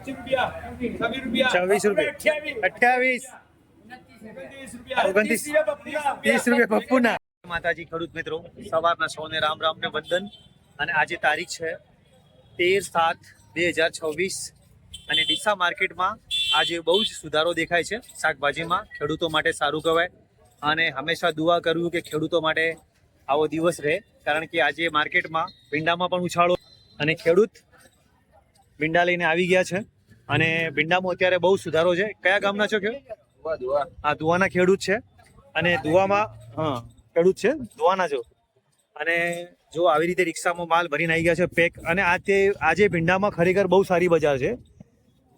₹26, 28, 29, 30 પપ્પુના. માતાજી ખેડૂત મિત્રો, સવારના સૌને રામ રામ ને વંદન. અને આજે તારીખ છે 13/7/2026 અને ડીસા માર્કેટમાં આજે બહુ જ સુધારો દેખાય છે શાકભાજીમાં. ખેડૂતો માટે સારું કહેવાય અને હંમેશા દુઆ કરવું કે ખેડૂતો માટે આવો દિવસ રહે, કારણ કે આજે માર્કેટમાં ભીંડામાં પણ ઉછાળો અને ખેડૂત ભીંડા લઈને આવી ગયા છે અને ભીંડામાં અત્યારે બહુ સુધારો છે. કયા ગામના છો? હા, દુવાના ખેડૂત છે અને દુવામાં ખેડૂત છે, દુવાના છો. અને જો આવી રીતે રિક્ષામાં માલ ભરીને આવી ગયા છે પેક. અને આજે ભીંડામાં ખરેખર બહુ સારી બજાર છે.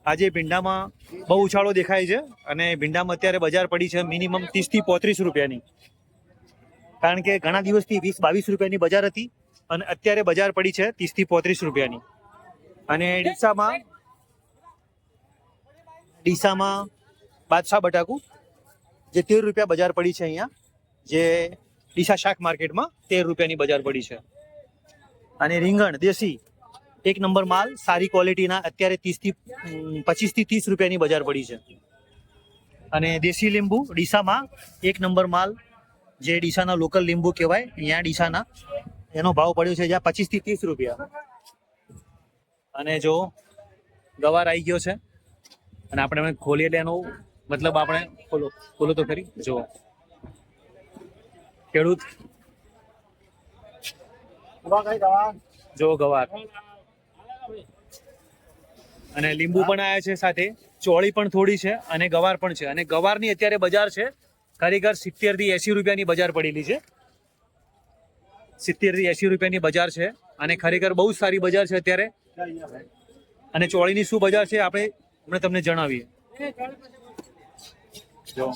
આજે ભીંડામાં બહુ ઉછાળો દેખાય છે અને ભીંડામાં અત્યારે બજાર પડી છે મિનિમમ 30 થી 35 રૂપિયાની, કારણ કે ઘણા દિવસથી 20-22 રૂપિયાની બજાર હતી અને અત્યારે બજાર પડી છે 30 થી 35 રૂપિયાની. અને ડીસામાં બાદશાહ બટાકું જે 13 રૂપિયા બજાર પડી છે અહીંયા, જે ડીસા શાક માર્કેટમાં 13 રૂપિયાની બજાર પડી છે. અને રીંગણ દેશી એક નંબર માલ સારી ક્વોલિટીના અત્યારે 25 થી 30 રૂપિયાની બજાર પડી છે. અને દેશી લીંબુ ડીસામાં એક નંબર માલ, જે ડીસાના લોકલ લીંબુ કહેવાય, અહીંયા ડીસાના એનો ભાવ પડ્યો છે જ્યાં 25 થી 30 રૂપિયા. અને જો ગવાર આવી ગયો છે અને આપણે ખોલીએ એટલે એનો મતલબ આપણે ખોલો તો ખરી. જો ખેડૂત, જો ગવાર અને લીંબુ પણ આવ્યા છે, સાથે ચોળી પણ થોડી છે અને ગવાર પણ છે. અને ગવારની અત્યારે બજાર છે ખરેખર 70 થી 80 રૂપિયાની બજાર પડેલી છે. 70 થી 80 રૂપિયાની બજાર છે અને ખરેખર બહુ સારી બજાર છે અત્યારે. અને ચોળીની શું બજાર છે આપણે તમને જણાવીએ. જો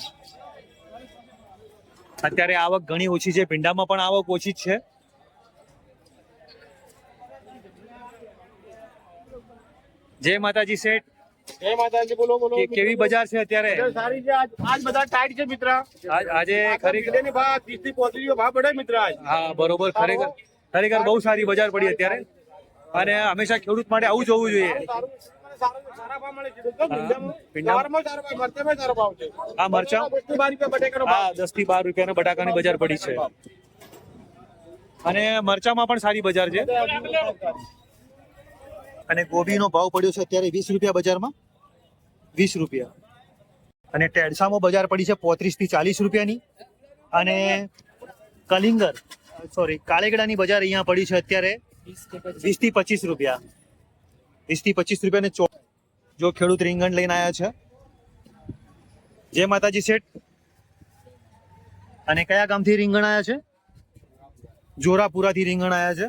અત્યારે આવક ઘણી ઓછી છે, ભીંડામાં પણ આવક ઓછી જ છે. જય માતાજી શેઠ. જય માતાજી. બોલો. કેવી બજાર છે અત્યારે? સારી છે. આજ બધા ટાઈટ છે મિત્ર. આજે ખરેખર 30 થી 35 ભાવ પડે મિત્ર આજ. હા, બરોબર. ખરેખર બહુ સારી બજાર પડી અત્યારે અને હંમેશા ખેડૂત માટે આવું જ હોવું જોઈએ. સારા ભાવ મળે છે. ભીંડામાં સારો ભાવ, મરચામાં સારો ભાવ છે. આ મરચા 10 થી 12 રૂપિયા બટેકાનો ભાવ. 10 થી 12 રૂપિયાના બટાકાની બજાર પડી છે. અને મરચામાં પણ સારી બજાર છે. અને ગોબીનો ભાવ પડ્યો છે અત્યારે 20 રૂપિયા બજારમાં, 20 રૂપિયા. અને ટેડસામાં બજાર પડી છે 35 થી 40 રૂપિયાની. અને કાળેગડાની બજાર અહીંયા પડી છે અત્યારે 20 થી 25 રૂપિયા. 20 થી 25 રૂપિયાને જો ખેડૂત રીંગણ લઈને આવ્યા છે. જય માતાજી શેઠ. અને કયા ગામથી રીંગણ આવ્યા છે? જોરાપુરાથી રીંગણ આવ્યા છે.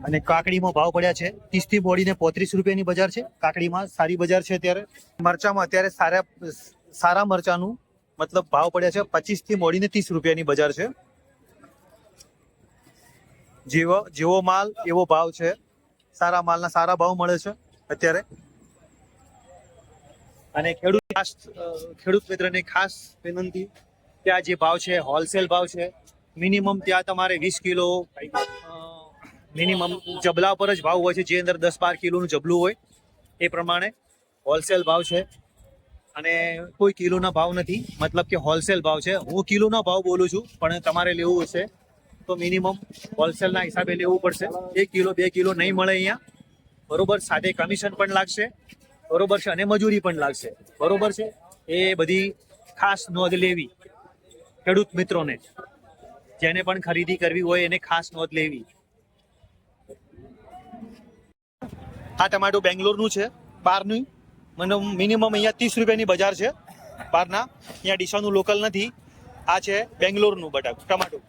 અને કાકડીમાં ભાવ પડ્યા છે 30 થી બોડીને 35 રૂપિયાની બજાર છે. કાકડીમાં સારી બજાર છે અત્યારે. મરચામાં અત્યારે સારા મરચાનું મતલબ ભાવ પડ્યા છે 25 થી બોડીને 30 રૂપિયાની બજાર છે. જેવો માલ એવો ભાવ છે. સારા માલના સારા ભાવ મળે છે અત્યારે. અને ખેડૂત મિત્રને ખાસ વિનંતી, ત્યાં જે ભાવ છે હોલસેલ ભાવ છે. મિનિમમ ત્યાં તમારે 20 કિલો મિનિમમ જબલા પર જ ભાવ હોય છે, જે અંદર 10-12 કિલોનું જબલું હોય એ પ્રમાણે હોલસેલ ભાવ છે. અને કોઈ કિલોના ભાવ નથી, મતલબ કે હોલસેલ ભાવ છે. હું કિલોના ભાવ બોલું છું, પણ તમારે લેવું હશે તો મિનિમમ હોલસેલના હિસાબે લેવું પડશે. 1 કિલો 2 કિલો નહીં મળે અહીંયા, બરોબર. સાથે કમિશન પણ લાગશે, બરોબર છે, અને મજૂરી પણ લાગશે, બરોબર છે. એ બધી ખાસ નોંધ લેવી ખેડૂત મિત્રોને, જેને પણ ખરીદી કરવી હોય એને ખાસ નોંધ લેવી. આ ટમાટું બેંગ્લોરનું છે, બહારનું. મિનિમમ અહીંયા 30 રૂપિયાની બજાર છે બહારના. અહીંયા ડીસાનું લોકલ નથી. આ છે બેંગ્લોરનું ટમાટું.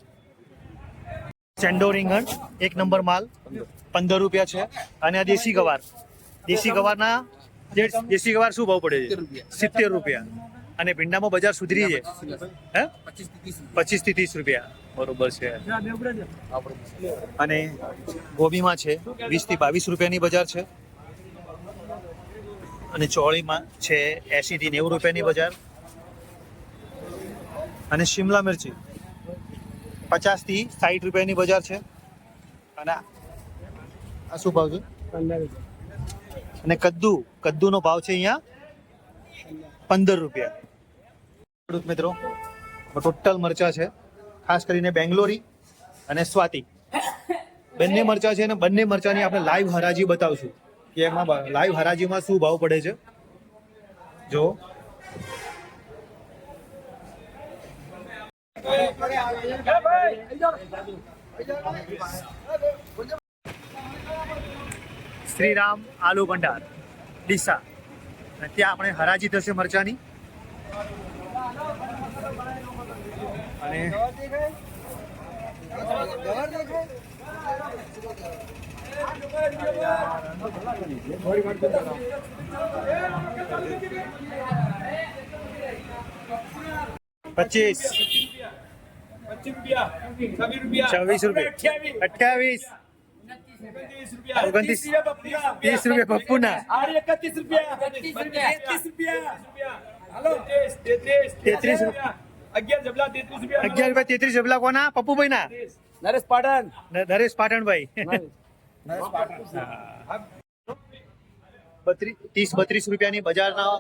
સેન્ડો રીંગણ એક નંબર માલ 15 રૂપિયા છે. અને આ દેશી ગવાર શું ભાવ પડે છે? 70 રૂપિયા. અને ભીંડામાં બજાર સુધરી છે, 25 થી 30 રૂપિયા, બરોબર છે. અને ગોબીમાં છે 20 થી 22 રૂપિયાની બજાર છે. અને ચોળીમાં છે 80 થી 90 રૂપિયાની બજાર. અને શિમલા મિર્ચી 50 થી 60 રૂપિયાની બજાર છે. અને આ શું ભાવ છે? અને કદ્દુનો ભાવ છે અહીંયા 15 રૂપિયા. ખેડૂત મિત્રો ટોટલ મરચા છે, ખાસ કરીને બેંગ્લોરી અને સ્વાતિ બંને મરચા છે, અને બંને મરચાની આપણે લાઈવ હરાજી બતાવશું કે એમાં લાઈવ હરાજીમાં શું ભાવ પડે છે. જો શ્રીરામ આલુ ભંડાર ડીસા, અને ત્યાં આપણે હરાજી થશે મરચાની. અને ₹25, ₹26, ₹28, ₹29, ₹30 પપ્પુના, ₹33, ₹11, ₹33 જબલા કોના? પપ્પુભાઈ ના, નરેશ પાટણ. નરેશ પાટણભાઈ. 30-32 રૂપિયાની બજારના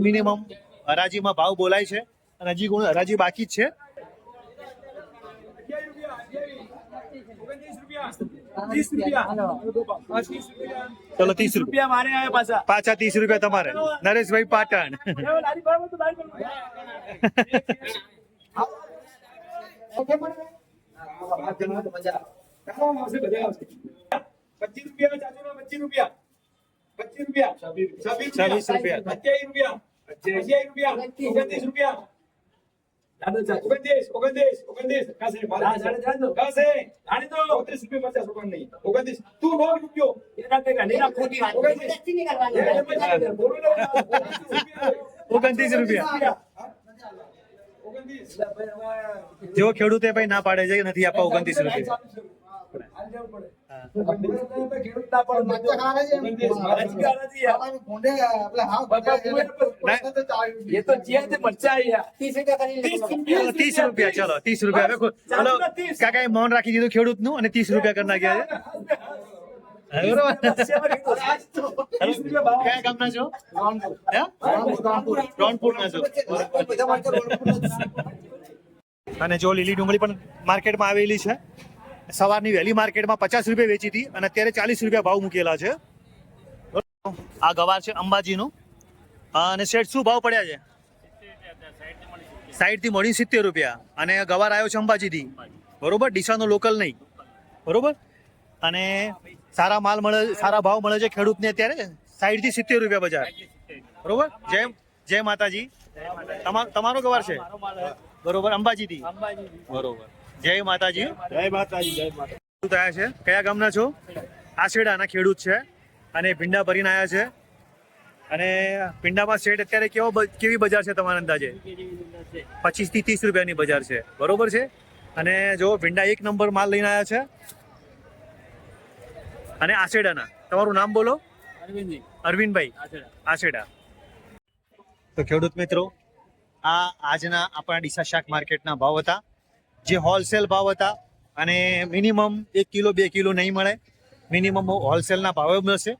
મિનિમમ હરાજીમાં ભાવ બોલાય છે, અને હજી કોઈ હરાજી બાકી જ છે. ચલો 30 રૂપિયા મારે આવ્યા પાછા. પાછા, 30 રૂપિયા તમારે. નરેશભાઈ પાટણ. ₹29. જો ખેડૂતે ભાઈ ના પાડે છે કે નથી આપવા ₹29. ये तो जिया से बच्चा ही है. 30 રૂપિયા. ચલો 30 રૂપિયા. હવે ચલો કાકાએ મૌન રાખી દીધું ખેડૂતનું, અને 30 રૂપિયા કરી નાખ્યા છે. કયા ગામના છો? રોણપુરના છો. અને જો લીલી ડુંગળી પણ માર્કેટમાં આવેલી છે. સવારની વહેલી માર્કેટમાં 50 રૂપિયા વેચી હતી, અને અત્યારે 40 રૂપિયા ભાવ મૂકેલા છે. આ ગવાર છે અંબાજીનું, અને શેઠ શું ભાવ પડ્યા છે? સાઈડ થી મળી 70 રૂપિયા, અને ગવાર આવ્યો છે અંબાજીથી, બરોબર, ડીસાનો લોકલ નહીં, બરોબર. અને સારા માલ મળે, સારા ભાવ મળે છે ખેડૂતને અત્યારે. સાઈડ થી 70 રૂપિયા બજાર, બરોબર. જય માતાજી. તમારો ગવાર છે, બરોબર, અંબાજીથી, બરોબર. જય માતાજી. ખેડૂત આવ્યા છે. કયા ગામના છો? આશેડાના ખેડૂત છે, અને ભીંડા ભરીને આવ્યા છે. અને ભીંડામાં શેઠ અત્યારે કેવી બજાર છે તમારા અંદાજે? 25 થી 30 રૂપિયાની બજાર છે, બરોબર છે. અને જો ભીંડા 1 નંબર માલ લઈને આવ્યા છે. અને આશેડાના, તમારું નામ બોલો? અરવિંદભાઈ, આશેડા. તો ખેડૂત મિત્રો, આ આજના આપણા ડીસા શાક માર્કેટના ભાવ હતા, જે હોલસેલ ભાવ હતા. અને મિનિમમ 1 કિલો 2 કિલો નહીં મળે, મિનિમમ હોલસેલના ભાવે મળશે.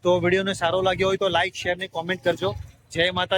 તો વિડીયોને સારો લાગ્યો હોય તો લાઈક, શેર ને કોમેન્ટ કરજો. જય માતાજી.